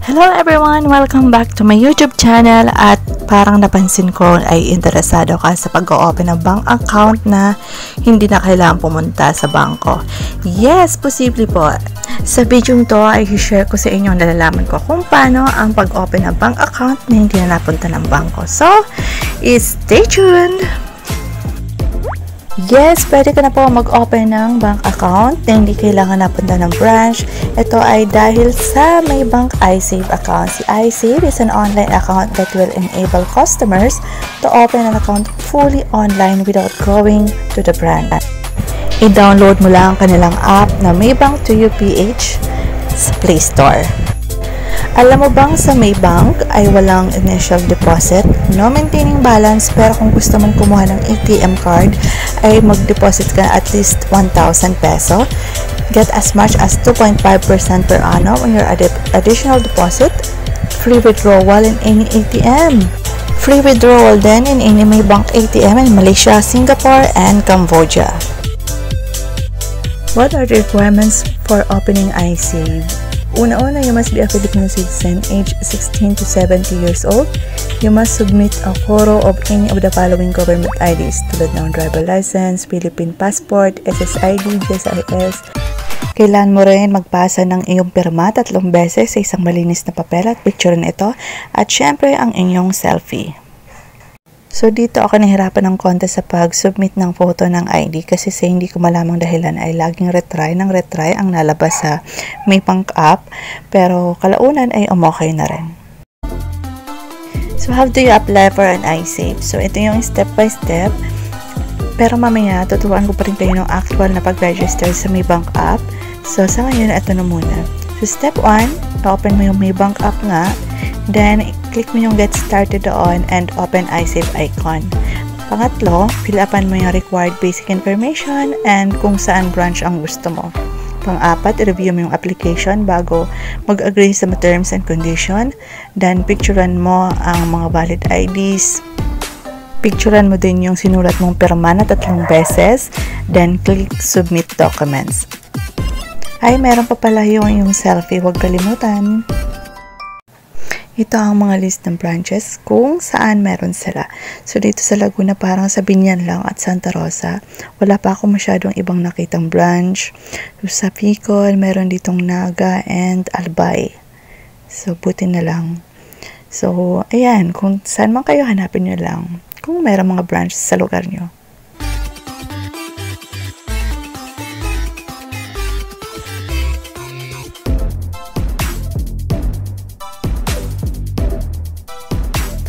Hello everyone! Welcome back to my YouTube channel at parang napansin ko ay interesado ka sa pag-o-open ng bank account na hindi na kailangan pumunta sa bangko. Yes, posible po. Sa video to ay i-share ko sa inyo, nalalaman ko kung paano ang pag-open ng bank account na hindi na napunta ng bangko. So, stay tuned! Yes, pwede ka na po mag-open ng bank account na hindi kailangan napunta ng branch. Ito ay dahil sa Maybank iSave account. Si iSave is an online account that will enable customers to open an account fully online without going to the branch. I-download mo lang ang kanilang app na Maybank to UPH sa Play Store. Alam mo bang sa Maybank ay walang initial deposit, no maintaining balance, pero kung gusto mong kumuha ng ATM card ay mag-deposit ka at least 1,000 peso. Get as much as 2.5% per annum on your additional deposit. Free withdrawal in any ATM. Free withdrawal then in any Maybank ATM in Malaysia, Singapore, and Cambodia. What are the requirements for opening iSave? Una-una, you must be a Filipino citizen aged 16 to 70 years old. You must submit a photo of any of the following government IDs tulad ng driver license, Philippine passport, SSID, GSIS. Kailangan mo rin magpasa ng iyong pirma 3 beses sa isang malinis na papel at picture ito, at syempre ang inyong selfie. So dito ako nahirapan ng konti sa pag-submit ng photo ng ID kasi sa hindi ko malamang dahilan ay laging retry ang nalabas sa Maybank app, pero kalaunan ay umokay na rin. So how do you apply for an iSave? So ito yung step by step, pero mamaya tuturuan ko pa rin kayo ng actual na pag-register sa Maybank app. So sa ngayon, ito na muna. So step 1, open mo yung Maybank app nga. Then, click mo yung get started on and open iSave icon. Pangatlo, fill upan mo yung required basic information and kung saan branch ang gusto mo. Pang-apat, i-review mo yung application bago mag-agree sa terms and condition. Then, picturean mo ang mga valid IDs. Picturean mo din yung sinulat mong pirma na 3 beses. Then, click submit documents. Ay, meron pa pala yung selfie, huwag kalimutan. Ito ang mga list ng branches kung saan meron sila. So dito sa Laguna parang sa Binyan lang at Santa Rosa. Wala pa ako masyadong ibang nakitang branch. So, sa Bicol meron ditong Naga and Albay. So buti na lang. So ayan, kung saan man kayo, hanapin nyo lang kung meron mga branch sa lugar nyo.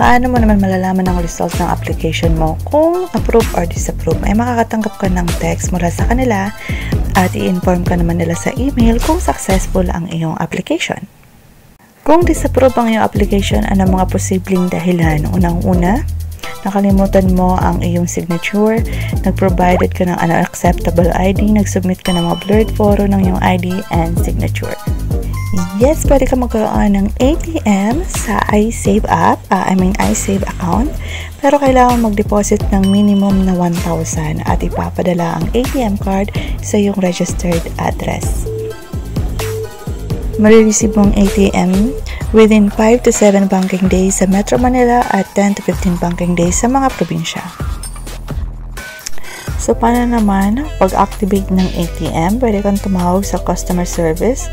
Paano mo naman malalaman ang result ng application mo kung approve or disapprove? Ay makakatanggap ka ng text mula sa kanila at i-inform ka naman nila sa email kung successful ang iyong application. Kung disapprove ang iyong application, ano mga posibleng dahilan? Unang-una, nakalimutan mo ang iyong signature, nag-provided ka ng unacceptable ID, nag-submit ka ng mga blurred photo ng iyong ID and signature. Yes, pwede ka magkaroon ng ATM sa iSave app, iSave account, pero kailangan mag-deposit ng minimum na 1,000 at ipapadala ang ATM card sa iyong registered address. Marireceive mong ATM within 5 to 7 banking days sa Metro Manila at 10 to 15 banking days sa mga probinsya. So, paano naman pag-activate ng ATM? Pwede kang tumawag sa customer service.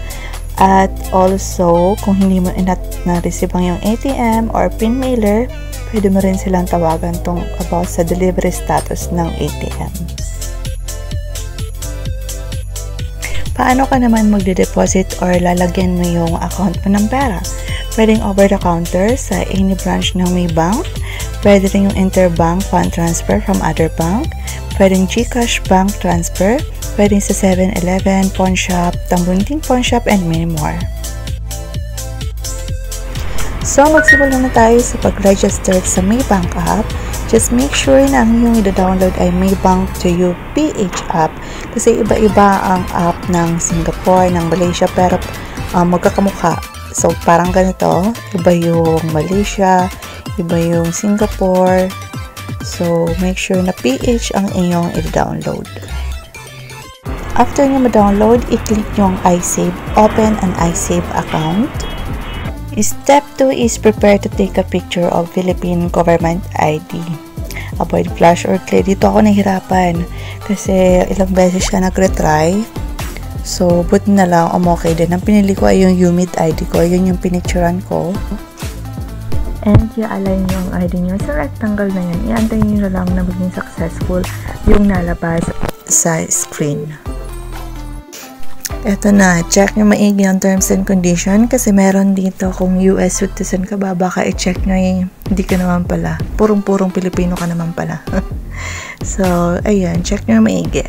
At also, kung hindi mo na-receive ang yung ATM or PIN mailer, pwede mo rin silang tawagan about sa delivery status ng ATM. Paano ka naman magde-deposit or lalagyan mo yung account mo ng pera? Pwedeng over the counter sa any branch ng Maybank. Pwede rin yung interbank fund transfer from other bank. Pwedeng GCash bank transfer. Pwedeng sa 7-Eleven, pawn shop, Tambunting pawn shop, and many more. So, magsimula na tayo sa pag-register sa Maybank app. Just make sure na ang iyong i-download ay Maybank to UPH app. Kasi iba-iba ang app ng Singapore, ng Malaysia, pero magkakamukha. So, parang ganito. Iba yung Malaysia, iba yung Singapore. So, make sure na PH ang iyong i-download. After nyo ma-download, i-click nyo ang iSave, open an iSave account. Step 2 is prepare to take a picture of Philippine government ID. Avoid flash or clay. Dito ako nahihirapan kasi ilang beses siya nag-retry. So, buti na lang, okay din. Ang pinili ko ay yung UMID ID ko. Yun yung pinicturean ko. And i-align nyo ang ID nyo sa rectangle na yun. I-antayin nyo na lang na maging successful yung nalabas sa screen. Eto na, check nyo maigi ang terms and condition kasi meron dito kung US citizen ka ba, baka i-check nyo hindi ka naman pala. Purong-purong Pilipino ka naman pala. So, ayan, check nyo maigi.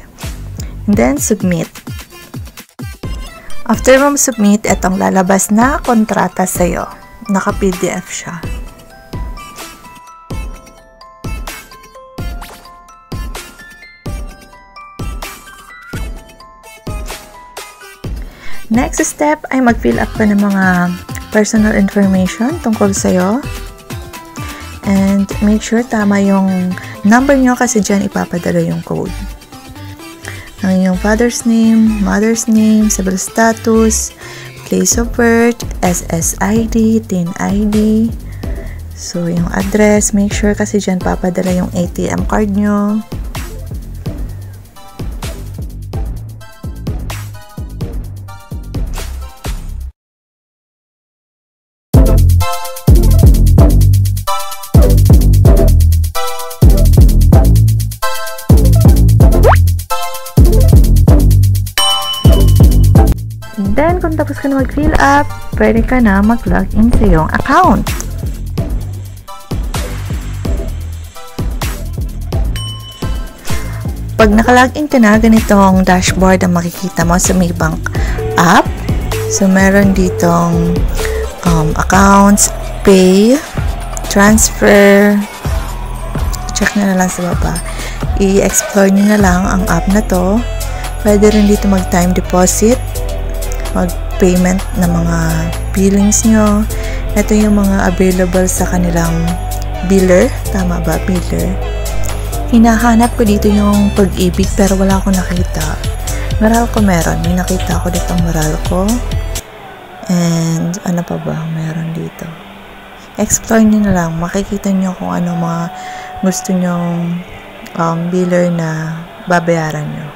And then, submit. After mo submit, etong lalabas na kontrata sa'yo. Naka-PDF siya. Next step ay mag-fill up ka ng mga personal information tungkol sa'yo. And make sure tama yung number nyo kasi dyan ipapadala yung code. Ang iyong father's name, mother's name, civil status, place of birth, SSID, TIN ID. So, yung address, make sure kasi dyan papadala yung ATM card nyo. Then, kung tapos ka na mag-fill up, pwede ka na mag-login sa iyong account. Pag naka-login ka na, ganitong dashboard ang makikita mo sa Maybank app. So, meron ditong accounts, pay, transfer. Check na lang sa baba. I-explore nyo na lang ang app na to. Pwede rin dito mag-time deposit, mag-payment ng mga billings nyo. Ito yung mga available sa kanilang biller. Tama ba? Biller. Hinahanap ko dito yung Pag-ibig pero wala akong nakita. Meralco meron. May nakita ko dito ang Meralco. And ano pa ba meron dito? Explore nyo na lang. Makikita nyo kung ano mga gusto nyong biller na babayaran nyo.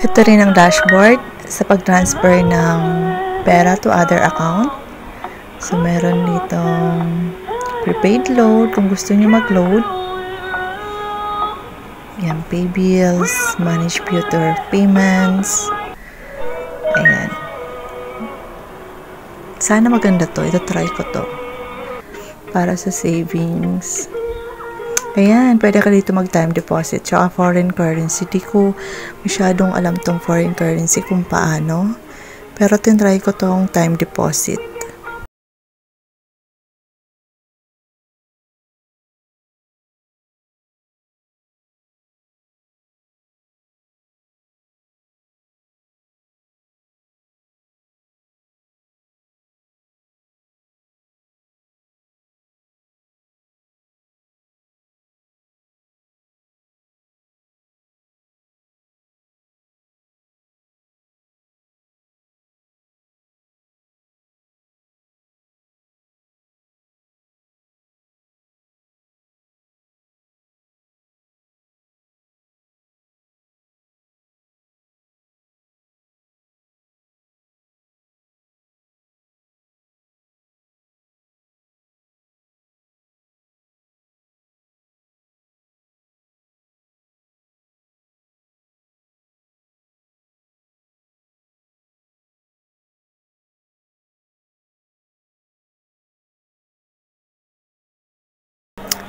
Ito rin ang dashboard sa pag-transfer ng pera to other account. So, meron ditong prepaid load kung gusto nyo mag-load. Yan, pay bills, manage future payments. Ayan. Sana maganda to. Ito try ko to. Para sa savings. Ayan, pwede ka dito mag-time deposit. Tsaka foreign currency. Di ko masyadong alam tong foreign currency kung paano. Pero tinry ko tong time deposit.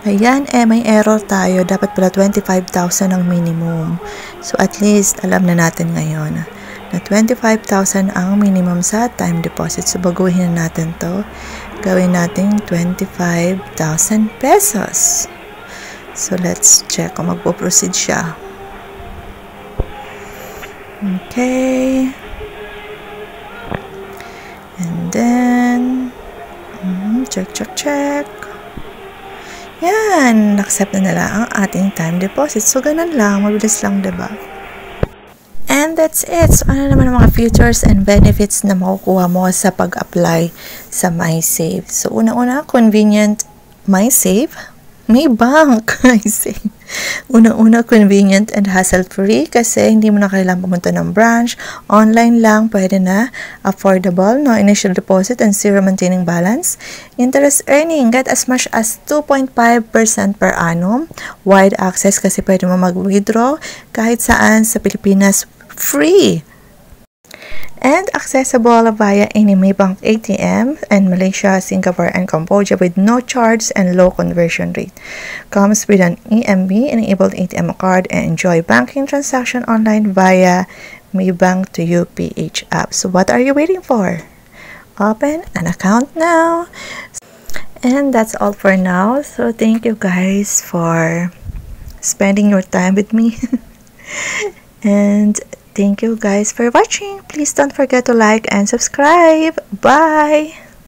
Ayan, may error tayo. Dapat pala 25,000 ang minimum. So, at least, alam na natin ngayon na 25,000 ang minimum sa time deposit. So, baguhin na natin to. Gawin natin 25,000 pesos. So, let's check kung magpo-proceed siya. Okay. And then, check. Yan, accept na nila ang ating time deposit. So, ganun lang. Mabilis lang, diba? And that's it. So, ano naman ang mga features and benefits na makukuha mo sa pag-apply sa MySave? So, una-una, convenient MySave. May bank MySave. Una-una, convenient and hassle-free kasi hindi mo na kailangan pumunta ng branch. Online lang, pwede na. Affordable, no initial deposit and zero maintaining balance. Interest earning, get as much as 2.5% per annum. Wide access kasi pwede mo mag-withdraw kahit saan sa Pilipinas, free. And accessible via any Maybank ATM in Malaysia, Singapore, and Cambodia with no charge and low conversion rate. Comes with an EMB-enabled ATM card and enjoy banking transaction online via Maybank to UPH app. So what are you waiting for? Open an account now. And that's all for now. So thank you guys for spending your time with me. And thank you guys for watching. Please don't forget to like and subscribe. Bye!